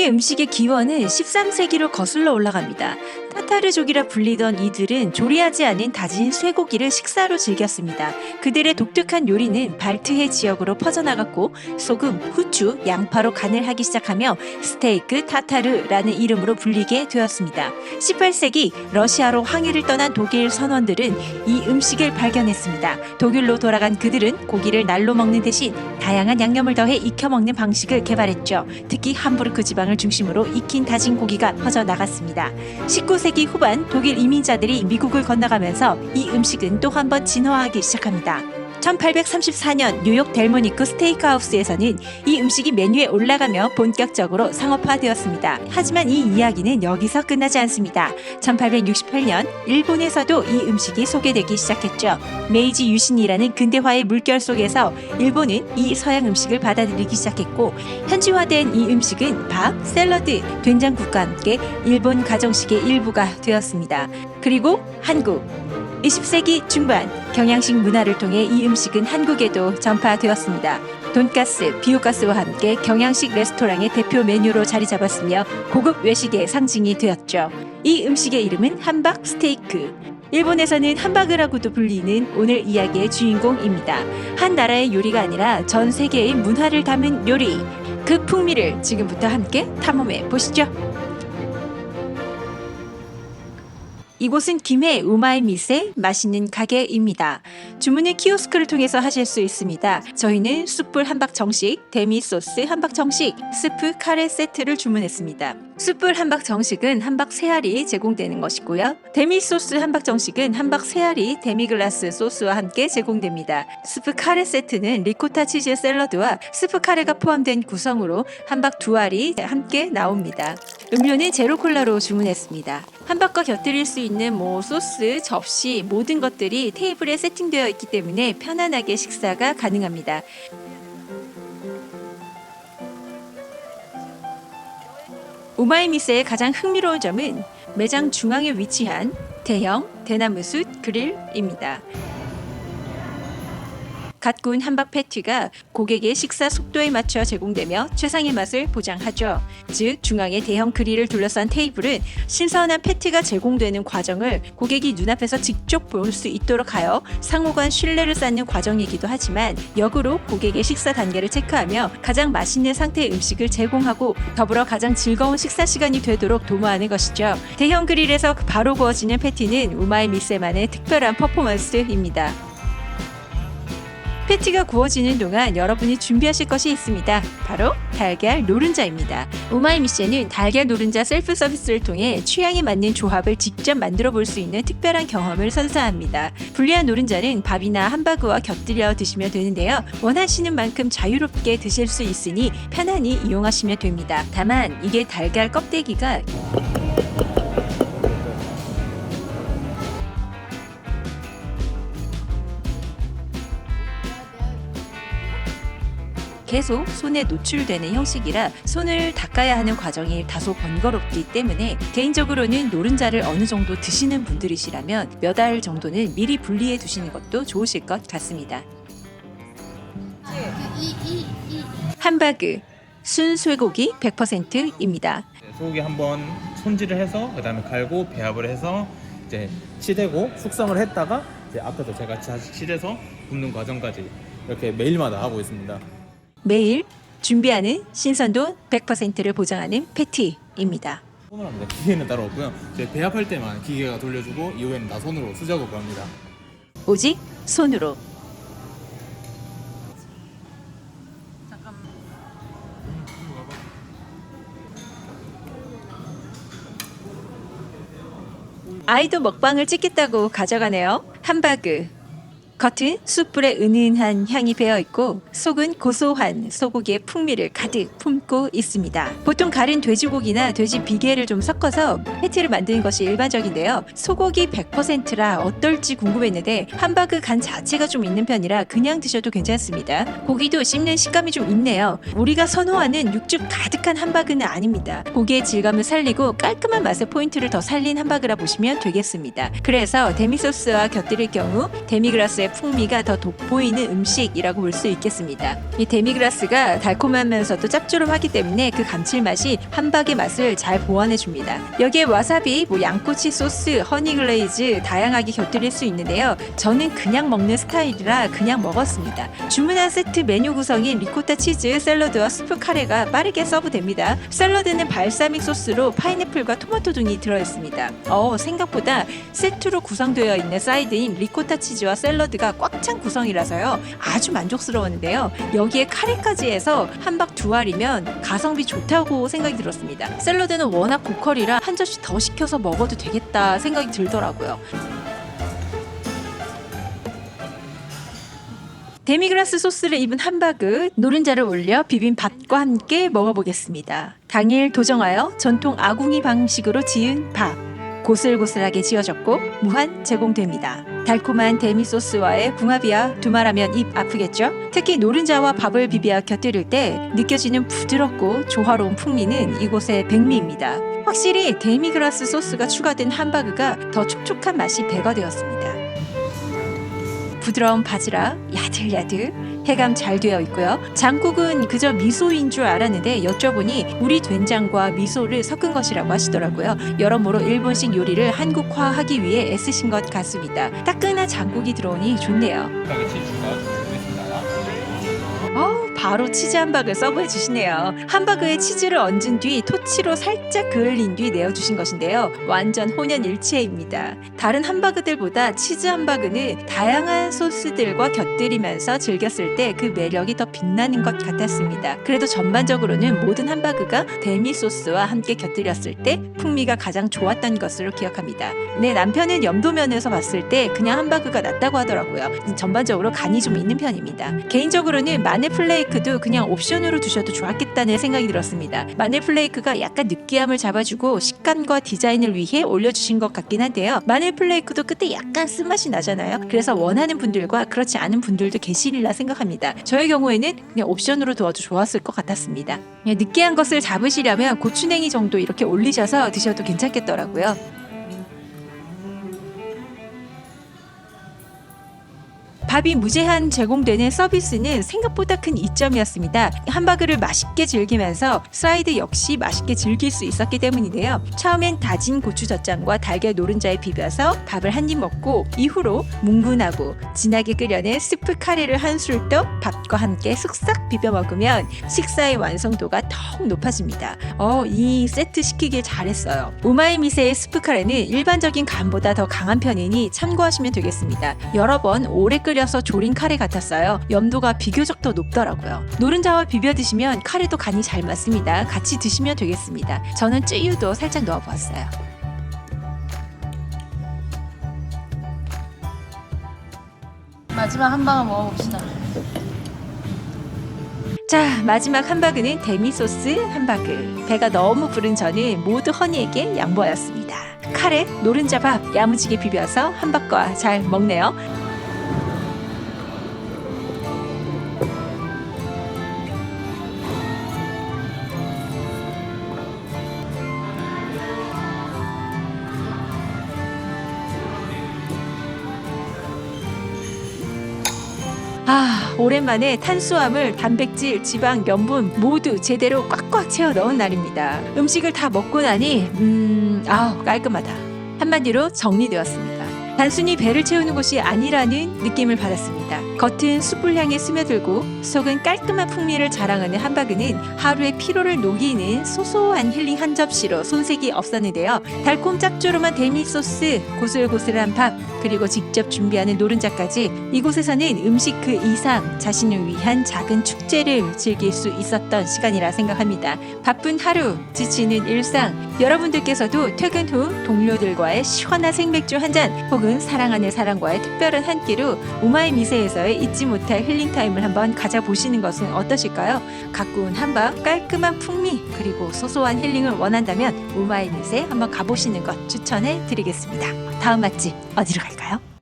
이 음식의 기원은 13세기로 거슬러 올라갑니다. 타타르족이라 불리던 이들은 조리하지 않은 다진 쇠고기를 식사로 즐겼습니다. 그들의 독특한 요리는 발트해 지역으로 퍼져나갔고 소금, 후추, 양파로 간을 하기 시작하며 스테이크 타타르라는 이름으로 불리게 되었습니다. 18세기 러시아로 항해를 떠난 독일 선원들은 이 음식을 발견했습니다. 독일로 돌아간 그들은 고기를 날로 먹는 대신 다양한 양념을 더해 익혀 먹는 방식을 개발했죠. 특히 함부르크 지방을 중심으로 익힌 다진 고기가 퍼져나갔습니다. 19세기 후반 독일 이민자들이 미국을 건너가면서 이 음식은 또 한 번 진화하기 시작합니다. 1834년 뉴욕 델모니크 스테이크하우스에서는 이 음식이 메뉴에 올라가며 본격적으로 상업화되었습니다. 하지만 이 이야기는 여기서 끝나지 않습니다. 1868년 일본에서도 이 음식이 소개되기 시작했죠. 메이지 유신이라는 근대화의 물결 속에서 일본은 이 서양 음식을 받아들이기 시작했고 현지화된 이 음식은 밥, 샐러드, 된장국과 함께 일본 가정식의 일부가 되었습니다. 그리고 한국 20세기 중반 경양식 문화를 통해 이 음식은 한국에도 전파되었습니다. 돈가스, 비우가스와 함께 경양식 레스토랑의 대표 메뉴로 자리 잡았으며 고급 외식의 상징이 되었죠. 이 음식의 이름은 함박 스테이크. 일본에서는 함바그라고도 불리는 오늘 이야기의 주인공입니다. 한 나라의 요리가 아니라 전 세계의 문화를 담은 요리. 그 풍미를 지금부터 함께 탐험해 보시죠. 이곳은 김해 우마이미세 맛있는 가게입니다. 주문은 키오스크를 통해서 하실 수 있습니다. 저희는 숯불 함박 정식, 데미 소스 함박 정식, 스프 카레 세트를 주문했습니다. 숯불 함박 정식은 함박 3알이 제공되는 것이고요. 데미 소스 함박 정식은 함박 3알이 데미글라스 소스와 함께 제공됩니다. 스프 카레 세트는 리코타 치즈 샐러드와 스프 카레가 포함된 구성으로 함박 2알이 함께 나옵니다. 음료는 제로콜라로 주문했습니다. 함박과 곁들일 수 있는 소스, 접시 모든 것들이 테이블에 세팅되어 있기 때문에 편안하게 식사가 가능합니다. 우마이미세의 가장 흥미로운 점은 매장 중앙에 위치한 대형 대나무숲 그릴입니다. 갓 구운 함박 패티가 고객의 식사 속도에 맞춰 제공되며 최상의 맛을 보장하죠. 즉 중앙의 대형 그릴을 둘러싼 테이블은 신선한 패티가 제공되는 과정을 고객이 눈앞에서 직접 볼 수 있도록 하여 상호간 신뢰를 쌓는 과정이기도 하지만 역으로 고객의 식사 단계를 체크하며 가장 맛있는 상태의 음식을 제공하고 더불어 가장 즐거운 식사 시간이 되도록 도모하는 것이죠. 대형 그릴에서 바로 구워지는 패티는 우마이미세만의 특별한 퍼포먼스입니다. 패티가 구워지는 동안 여러분이 준비하실 것이 있습니다. 바로 달걀 노른자입니다. 우마이미세는 달걀 노른자 셀프 서비스를 통해 취향에 맞는 조합을 직접 만들어 볼 수 있는 특별한 경험을 선사합니다. 불리한 노른자는 밥이나 함바그와 곁들여 드시면 되는데요. 원하시는 만큼 자유롭게 드실 수 있으니 편안히 이용하시면 됩니다. 다만 이게 달걀 껍데기가 계속 손에 노출되는 형식이라 손을 닦아야 하는 과정이 다소 번거롭기 때문에 개인적으로는 노른자를 어느 정도 드시는 분들이시라면 몇 알 정도는 미리 분리해 두시는 것도 좋으실 것 같습니다. 함바그 순쇠고기 100%입니다. 소고기 한번 손질을 해서 그다음에 갈고 배합을 해서 이제 치대고 숙성을 했다가 이제 아까도 제가 칠해서 굽는 과정까지 이렇게 매일마다 하고 있습니다. 매일 준비하는 신선도 100%를 보장하는 패티입니다. 손으로 합니다. 기계는 따로 없고요. 이제 배합할 때만 기계가 돌려주고 이후에는 다 손으로 수작업을 합니다. 오직 손으로. 아이도 먹방을 찍겠다고 가져가네요. 함바그. 겉은 숯불의 은은한 향이 배어있고 속은 고소한 소고기의 풍미를 가득 품고 있습니다. 보통 가른 돼지고기나 돼지 비계를 좀 섞어서 패티를 만드는 것이 일반적인데요. 소고기 100%라 어떨지 궁금했는데 함바그 간 자체가 좀 있는 편이라 그냥 드셔도 괜찮습니다. 고기도 씹는 식감이 좀 있네요. 우리가 선호하는 육즙 가득한 함바그는 아닙니다. 고기의 질감을 살리고 깔끔한 맛의 포인트를 더 살린 함바그라 보시면 되겠습니다. 그래서 데미소스와 곁들일 경우 데미그라스의 노른자의 풍미가 더 돋보이는 음식이라고 볼 수 있겠습니다. 이 데미그라스가 달콤하면서도 짭조름하기 때문에 그 감칠맛이 함박의 맛을 잘 보완해줍니다. 여기에 와사비, 양꼬치 소스, 허니 글레이즈 다양하게 곁들일 수 있는데요. 저는 그냥 먹는 스타일이라 그냥 먹었습니다. 주문한 세트 메뉴 구성인 리코타 치즈, 샐러드와 스프 카레가 빠르게 서브됩니다. 샐러드는 발사믹 소스로 파인애플과 토마토 등이 들어있습니다. 생각보다 세트로 구성되어 있는 사이드인 리코타 치즈와 샐러드가 꽉 찬 구성이라서요. 아주 만족스러웠는데요. 여기에 카레까지 해서 함박 2알이면 가성비 좋다고 생각이 들었습니다. 샐러드는 워낙 고퀄이라 한 접시 더 시켜서 먹어도 되겠다 생각이 들더라고요. 데미그라스 소스를 입은 함바그, 노른자를 올려 비빔 밥과 함께 먹어보겠습니다. 당일 도정하여 전통 아궁이 방식으로 지은 밥, 고슬고슬하게 지어졌고 무한 제공됩니다. 달콤한 데미 소스와의 궁합이야 두말하면 입 아프겠죠? 특히 노른자와 밥을 비벼 곁들일 때 느껴지는 부드럽고 조화로운 풍미는 이곳의 백미입니다. 확실히 데미그라스 소스가 추가된 함바그가 더 촉촉한 맛이 배가 되었습니다. 부드러운 바지락, 야들야들, 해감 잘 되어 있고요. 장국은 그저 미소인 줄 알았는데 여쭤보니 우리 된장과 미소를 섞은 것이라고 하시더라고요. 여러모로 일본식 요리를 한국화하기 위해 애쓰신 것 같습니다. 따끈한 장국이 들어오니 좋네요. 바로 치즈 함박을 서브해 주시네요. 함바그에 치즈를 얹은 뒤 토치로 살짝 그을린 뒤 내어주신 것인데요. 완전 혼연일체입니다. 다른 함바그들보다 치즈 함바그는 다양한 소스들과 곁들이면서 즐겼을 때 그 매력이 더 빛나는 것 같았습니다. 그래도 전반적으로는 모든 함바그가 데미 소스와 함께 곁들였을 때 풍미가 가장 좋았던 것으로 기억합니다. 내 남편은 염도면에서 봤을 때 그냥 함바그가 낫다고 하더라고요. 전반적으로 간이 좀 있는 편입니다. 개인적으로는 마늘 플레이크도 그냥 옵션으로 두셔도 좋았겠다는 생각이 들었습니다. 마늘 플레이크가 약간 느끼함을 잡아주고 식감과 디자인을 위해 올려주신 것 같긴 한데요. 마늘 플레이크도 끝에 약간 쓴맛이 나잖아요. 그래서 원하는 분들과 그렇지 않은 분들도 계시리라 생각합니다. 저의 경우에는 그냥 옵션으로 두어도 좋았을 것 같았습니다. 느끼한 것을 잡으시려면 고추냉이 정도 이렇게 올리셔서 드셔도 괜찮겠더라고요. 밥이 무제한 제공되는 서비스는 생각보다 큰 이점이었습니다. 함바그를 맛있게 즐기면서 사이드 역시 맛있게 즐길 수 있었기 때문인데요. 처음엔 다진 고추젓장과 달걀 노른자에 비벼서 밥을 한 입 먹고 이후로 뭉근하고 진하게 끓여낸 스프 카레를 한 술 떠 밥과 함께 쓱싹 비벼 먹으면 식사의 완성도가 더욱 높아집니다. 이 세트 시키길 잘했어요. 우마이미세의 스프 카레는 일반적인 간보다 더 강한 편이니 참고하시면 되겠습니다. 여러 번 오래 끓여서 조린 카레 같았어요. 염도가 비교적 더 높더라고요. 노른자와 비벼 드시면 카레도 간이 잘 맞습니다. 같이 드시면 되겠습니다. 저는 쯔유도 살짝 넣어보았어요. 마지막 한 방울 먹어봅시다. 자, 마지막 함바그는 데미소스 함바그. 배가 너무 부른 저는 모두 허니에게 양보하였습니다. 카레, 노른자 밥 야무지게 비벼서 함박과 잘 먹네요. 오랜만에 탄수화물, 단백질, 지방, 염분 모두 제대로 꽉꽉 채워 넣은 날입니다. 음식을 다 먹고 나니 깔끔하다. 한마디로 정리되었습니다. 단순히 배를 채우는 것이 아니라는 느낌을 받았습니다. 겉은 숯불향에 스며들고 속은 깔끔한 풍미를 자랑하는 함바그는 하루의 피로를 녹이는 소소한 힐링 한 접시로 손색이 없었는데요. 달콤 짭조름한 데미 소스, 고슬고슬한 밥, 그리고 직접 준비하는 노른자까지 이곳에서는 음식 그 이상 자신을 위한 작은 축제를 즐길 수 있었던 시간이라 생각합니다. 바쁜 하루, 지치는 일상, 여러분들께서도 퇴근 후 동료들과의 시원한 생맥주 한 잔 혹은 사랑하는 사람과의 특별한 한 끼로 우마이미세에서의 잊지 못할 힐링타임을 한번 가져보시는 것은 어떠실까요? 가꾸운 함박, 깔끔한 풍미, 그리고 소소한 힐링을 원한다면 우마이미세 한번 가보시는 것 추천해 드리겠습니다. 다음 맛집 어디로 갈까요?